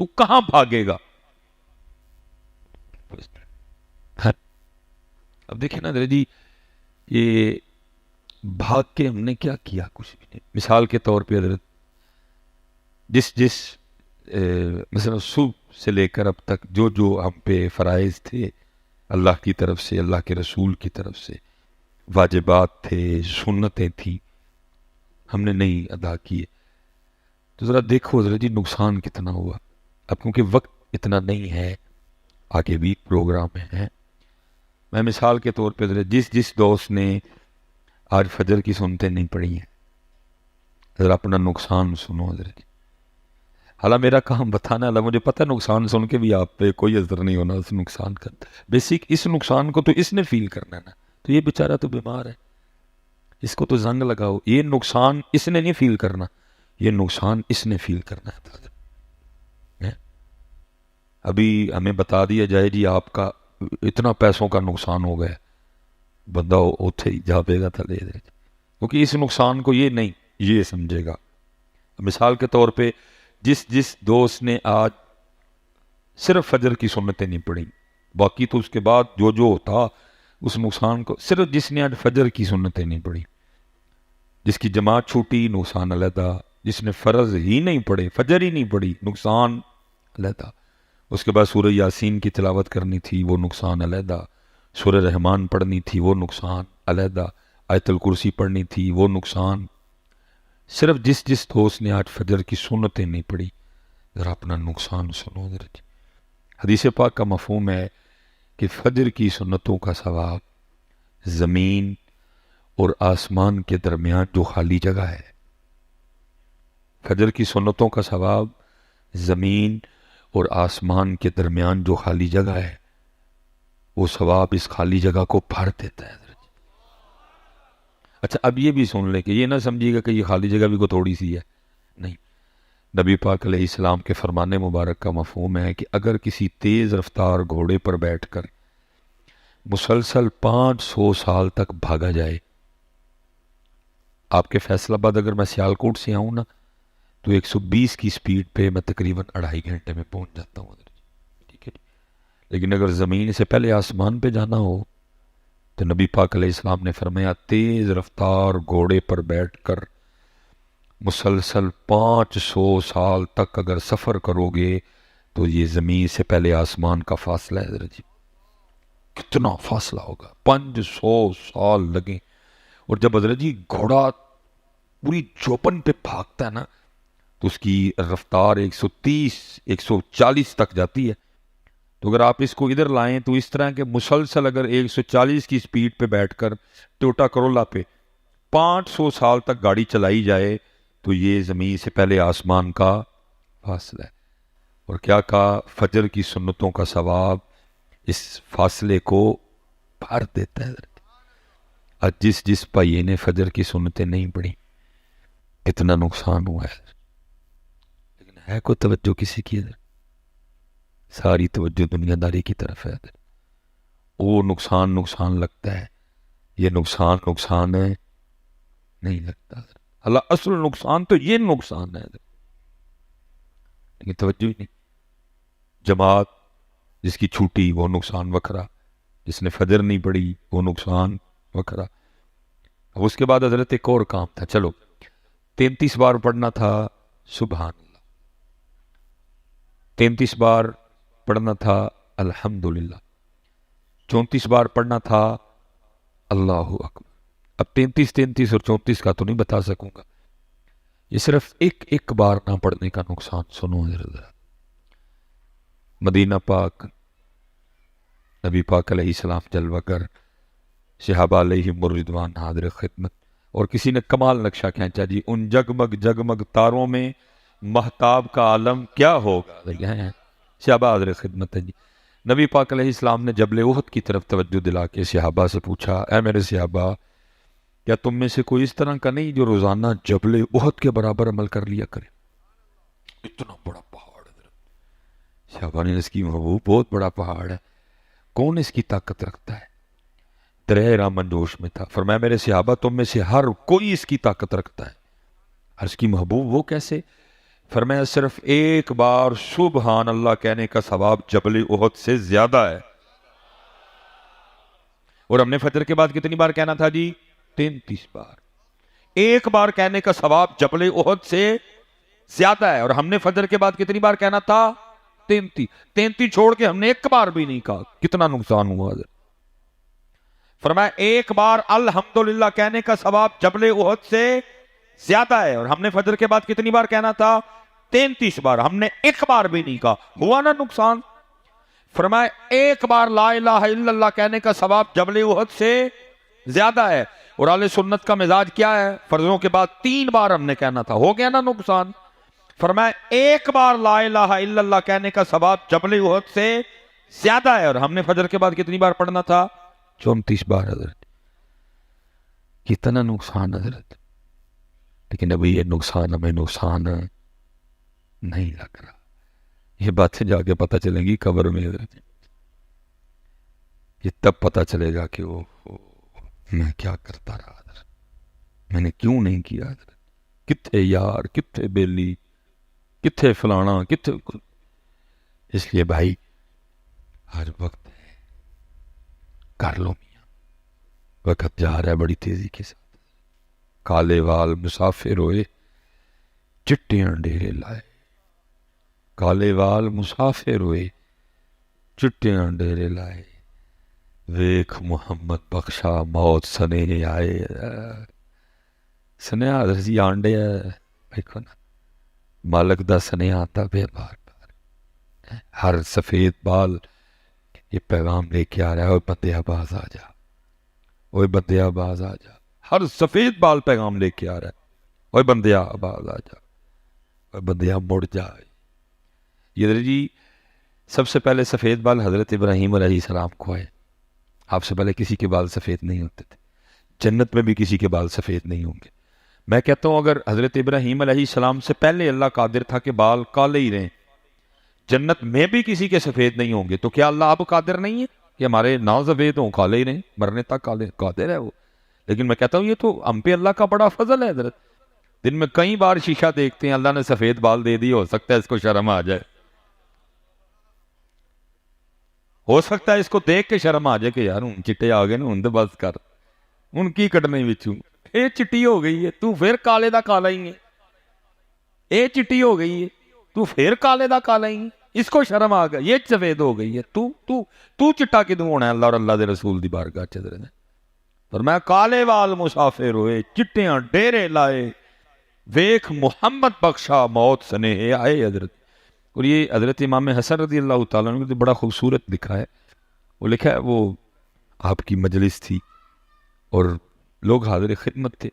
تو کہاں بھاگے گا؟ اب دیکھیں نا حضرت جی، یہ بھاگ کے ہم نے کیا کیا؟ کچھ بھی نہیں. مثال کے طور پہ حضرت جس مثلا صبح سے لے کر اب تک جو ہم پہ فرائض تھے اللہ کی طرف سے، اللہ کے رسول کی طرف سے، واجبات تھے، سنتیں تھیں، ہم نے نہیں ادا کیے، تو ذرا دیکھو حضرت جی نقصان کتنا ہوا. اب کیونکہ وقت اتنا نہیں ہے، آگے بھی پروگرام ہے. میں مثال کے طور پہ حضرت جس دوست نے آج فجر کی سنتیں نہیں پڑھی ہیں، ذرا اپنا نقصان سنو حضرت جی. حالانکہ میرا کام بتانا ہے، مجھے پتہ نقصان سن کے بھی آپ پہ کوئی اثر نہیں ہونا اس نقصان کا. بیسک اس نقصان کو تو اس نے فیل کرنا ہے نا. تو یہ بیچارہ تو بیمار ہے، اس کو تو زنگ لگاؤ. یہ نقصان اس نے نہیں فیل کرنا، یہ نقصان اس نے فیل کرنا ہے. ابھی ہمیں بتا دیا جائے جی آپ کا اتنا پیسوں کا نقصان ہو گیا، بندہ اوتھے ہی جاپے گا تھا لے دے، کیونکہ اس نقصان کو یہ نہیں، یہ سمجھے گا. مثال کے طور پہ جس دوست نے آج صرف فجر کی سنتیں نہیں پڑھی، باقی تو اس کے بعد جو ہوتا اس نقصان کو، صرف جس نے آج فجر کی سنتیں نہیں پڑھی، جس کی جماعت چھوٹی نقصان علیحدہ، جس نے فرض ہی نہیں پڑھے، فجر ہی نہیں پڑھی، نقصان علیحدہ. اس کے بعد سورہ یاسین کی تلاوت کرنی تھی، وہ نقصان علیحدہ. سورہ رحمان پڑھنی تھی، وہ نقصان علیحدہ. آیت الکرسی پڑھنی تھی، وہ نقصان. صرف جس دوست نے آج فجر کی سنتیں نہیں پڑھی، ذرا اپنا نقصان سنو حضرت. حدیث پاک کا مفہوم ہے کہ فجر کی سنتوں کا ثواب زمین اور آسمان کے درمیان جو خالی جگہ ہے، فجر کی سنتوں کا ثواب زمین اور آسمان کے درمیان جو خالی جگہ ہے، وہ ثواب اس خالی جگہ کو بھر دیتا ہے. اچھا اب یہ بھی سن لے کہ یہ نہ سمجھیے گا کہ یہ خالی جگہ بھی کو تھوڑی سی ہے، نہیں. نبی پاک علیہ السلام کے فرمان مبارک کا مفہوم ہے کہ اگر کسی تیز رفتار گھوڑے پر بیٹھ کر مسلسل 500 سال تک بھاگا جائے، آپ کے فیصل آباد اگر میں سیالکوٹ سے آؤں نا تو 120 کی سپیڈ پہ میں تقریباً 2.5 گھنٹے میں پہنچ جاتا ہوں. ٹھیک ہے. لیکن اگر زمین سے پہلے آسمان پہ جانا ہو تو نبی پاک علیہ السلام نے فرمایا تیز رفتار گھوڑے پر بیٹھ کر مسلسل 500 سال تک اگر سفر کرو گے تو یہ زمین سے پہلے آسمان کا فاصلہ ہے. حضرت جی کتنا فاصلہ ہوگا، 500 سال لگیں. اور جب حضرت جی گھوڑا پوری چوپن پہ بھاگتا ہے نا تو اس کی رفتار 130 140 تک جاتی ہے. تو اگر آپ اس کو ادھر لائیں تو اس طرح کہ مسلسل اگر 140 کی سپیڈ پہ بیٹھ کر ٹویوٹا کرولا پہ 500 سال تک گاڑی چلائی جائے تو یہ زمین سے پہلے آسمان کا فاصلہ ہے. اور کیا کہا، فجر کی سنتوں کا ثواب اس فاصلے کو بھر دیتا ہے. اور جس بھائی نے فجر کی سنتیں نہیں پڑھی اتنا نقصان ہوا ہے. لیکن ہے کوئی توجہ کسی کی؟ ساری توجہ دنیا داری کی طرف ہے. وہ نقصان لگتا ہے، یہ نقصان ہے نہیں لگتا. اللہ اصل نقصان تو یہ نقصان ہے، لیکن توجہ ہی نہیں. جماعت جس کی چھوٹی وہ نقصان وکھرا، جس نے فجر نہیں پڑھی وہ نقصان وکھرا. اب اس کے بعد حضرت ایک اور کام تھا. چلو 33 بار پڑھنا تھا سبحان اللہ، 33 بار پڑھنا تھا الحمدللہ، 34 بار پڑھنا تھا اللہ اکبر. اب 33 اور 34 کا تو نہیں بتا سکوں گا، یہ صرف ایک بار نہ پڑھنے کا نقصان سنو ذرا. مدینہ پاک، نبی پاک علیہ السلام جلوہ گر، صحابہ علیہم الرضوان حاضر خدمت. اور کسی نے کمال نقشہ کھینچا جی، ان جگمگ تاروں میں مہتاب کا عالم کیا ہوگا. صحابہ حاضر خدمت ہے جی. نبی پاک علیہ السلام نے جبل احد کی طرف توجہ دلا کے صحابہ سے پوچھا، اے میرے صحابہ، کیا تم میں سے کوئی اس طرح کا نہیں جو روزانہ جبل احد کے برابر عمل کر لیا کرے؟ اتنا بڑا پہاڑ ہے. صحابہ نے اس کی محبوب بہت بڑا پہاڑ ہے، کون اس کی طاقت رکھتا ہے؟ درہ رامن جوش میں تھا. فرمایا میرے صحابہ تم میں سے ہر کوئی اس کی طاقت رکھتا ہے. عرض کی محبوب وہ کیسے؟ فرمایا صرف ایک بار سبحان اللہ کہنے کا ثواب جبل احد سے زیادہ ہے. اور ہم نے فجر کے بعد کتنی بار کہنا تھا جی؟ 33 بار. ایک بار کہنے کا ثواب جبل احد سے زیادہ ہے. اور ہم نے فجر کے بعد کتنی بار کہنا تھا؟ 33 چھوڑ کے ہم نے ایک بار بھی نہیں کہا. کتنا نقصان ہوا حضرت. فرمایا ایک بار الحمدللہ کہنے کا ثواب جبل احد سے زیادہ ہے. اور ہم نے فجر کے بعد کتنی بار کہنا تھا؟ 33 بار. ہم نے ایک بار بھی نہیں کہا. ہوا نا نقصان. فرمایا ایک بار لا الہ الا اللہ کہنے کا ثواب جبل احد سے زیادہ ہے. اور اہل سنت کا مزاج کیا ہے؟ فرضوں کے بعد 3 بار ہم نے کہنا تھا. ہو گیا نا نقصان. فرمایا ایک بار لا الہ الا اللہ کہنے کا ثواب جبل احد سے زیادہ ہے. اور ہم نے فجر کے بعد کتنی بار پڑھنا تھا؟ 34 بار حضرت. کتنا نقصان حضرت. لیکن ابھی یہ نقصان ہمیں نقصان نہیں لگ رہا. یہ باتیں جا کے پتہ چلیں گی قبر میں حضرت. یہ تب پتہ چلے گا کہ وہ میں کیا کرتا رہا حضرت. میں نے کیوں نہیں کیا حضرت. کتھے یار، کتھے بیلی، کتھے فلانا، کتھے. اس لیے بھائی ہر وقت کر لو میاں. وقت جا رہا ہے بڑی تیزی کے ساتھ. کالے وال مسافر ہوئے چٹیاں ڈیرے لائے. کالے وال مسافر ہوئے چٹیاں ڈیرے لائے. ویکھ محمد بخشا موت سنے آئے. سنے حضرت جی آنڈے دیکھو نا مالک دا سنے آتا پہ بار بار. ہر سفید بال یہ پیغام لے کے آ رہا ہے. اوے بندے آباز آ جا، اوے بندے آباز آ جا. ہر سفید بال پیغام لے کے آ رہا ہے. اوے بندے آباز آ جا، اوے بندے مڑ جا. یہ حضرت جی سب سے پہلے سفید بال حضرت ابراہیم علیہ السلام کو آئے. آپ سے پہلے کسی کے بال سفید نہیں ہوتے تھے. جنت میں بھی کسی کے بال سفید نہیں ہوں گے. میں کہتا ہوں اگر حضرت ابراہیم علیہ السلام سے پہلے اللہ قادر تھا کہ بال کالے ہی رہیں، جنت میں بھی کسی کے سفید نہیں ہوں گے، تو کیا اللہ اب قادر نہیں ہے کہ ہمارے نہ سفید ہوں، کالے ہی رہیں، مرنے تک کالے؟ قادر ہے وہ. لیکن میں کہتا ہوں یہ تو ہم پہ اللہ کا بڑا فضل ہے حضرت. دن میں کئی بار شیشہ دیکھتے ہیں، اللہ نے سفید بال دے دی، ہو سکتا ہے اس کو شرم آ جائے، ہو سکتا ہے اس کو دیکھ کے شرم آ جائے کہ یار ہوں چٹے آ گئے نا ہوں تو بس کر ان کی کٹنے بچوں. اے چٹی ہو گئی ہے تو پھر کالے دا کالا ہی ہے. اے چٹی ہو گئی ہے تو پھر کالے دا کالا ہی ہے. اس کو شرم آ گیا، یہ سفید ہو گئی ہے، تو چٹا کدوں ہونا ہے اللہ اور اللہ دے رسول دی بارگاہ چ حضرت نے. اور میں کالے وال مسافر ہوئے چٹیاں ڈیرے لائے. ویکھ محمد بخشا موت سنے آئے حضرت. اور یہ حضرت امام حسن رضی اللہ تعالیٰ نے بڑا خوبصورت لکھا ہے. وہ لکھا ہے وہ آپ کی مجلس تھی اور لوگ حاضر خدمت تھے.